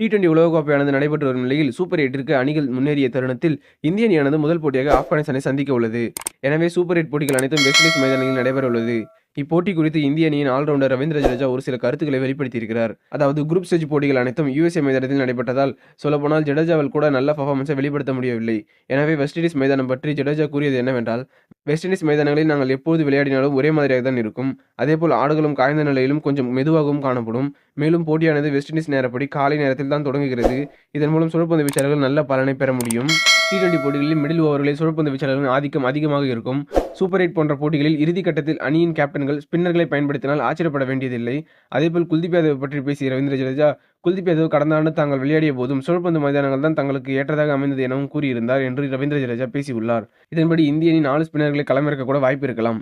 T20 உலகக்கோப்பையானது நடைபெற்று வரும் நிலையில் சூப்பர் 8ற்கு அணிகள் முன்னேறிய தருணத்தில் இந்திய அணியானது முதல் போட்டியாக ஆப்கானிஸ்தானை சந்திக்க உள்ளது. எனவே சூப்பர் 8 போட்டிகள் அனைத்தும் வெஸ்ட் இண்டீஸ் மைதானங்களில் நடைபெற உள்ளது. இப்போட்டி குறித்து இந்திய அணியின் ஆல்ரவுண்டர் ரவீந்திர ஜடேஜா ஒரு சில கருத்துக்களை வெளிப்படுத்தியிருக்கிறார். அதாவது குரூப் ஸ்டேஜ் போட்டிகள் அனைத்தும் USA மைதானத்தில் நடைபெற்றதால் சொல்லப்போனால் ஜடேஜாவால் கூட நல்ல பெர்ஃபார்மன்ஸை வெளிப்படுத்த முடியவில்லை. எனவே வெஸ்ட் இண்டீஸ் மைதானம் பற்றி ஜடேஜா கூறியது என்னவென்றால், வெஸ்ட் இண்டீஸ் மைதானங்களில் நாங்கள் எப்போது விளையாடினாலும் ஒரே மாதிரியாக தான் இருக்கும். அதேபோல் ஆடுகளும் காய்ந்த நிலையிலும் கொஞ்சம் மெதுவாகவும் காணப்படும். மேலும் போட்டியானது வெஸ்ட் இண்டீஸ் நேரப்படி காலை நேரத்தில் தான் தொடங்குகிறது. இதன் மூலம் சுழற்பந்து வீச்சாளர்கள் நல்ல பலனை பெற முடியும். T20 போட்டிகளில் மிடில் ஓவர்களில் சுழற்பந்து வீச்சாளர்களின் ஆதிக்கம் அதிகமாக இருக்கும். சூப்பர் 8 போன்ற போட்டிகளில் இறுதி கட்டத்தில் அணியின் கேப்டன்கள் ஸ்பின்னர்களை பயன்படுத்தினால் ஆச்சரியப்பட வேண்டியதில்லை. அதேபோல் குல்தீப் யாதவ் பற்றி பேசிய ரவீந்திர ஜடேஜா, குல்தீப் யாதவ் கடந்த ஆண்டு தாங்கள் விளையாடிய போதும் சுழற்பந்து மைதானங்கள் தான் தங்களுக்கு ஏற்றதாக அமைந்தது எனவும் கூறியிருந்தார் என்று ரவீந்திர ஜடேஜா பேசியுள்ளார். இதன்படி இந்திய அணி 4 ஸ்பின்னர்களை களமிறக்க கூட வாய்ப்பு இருக்கலாம்.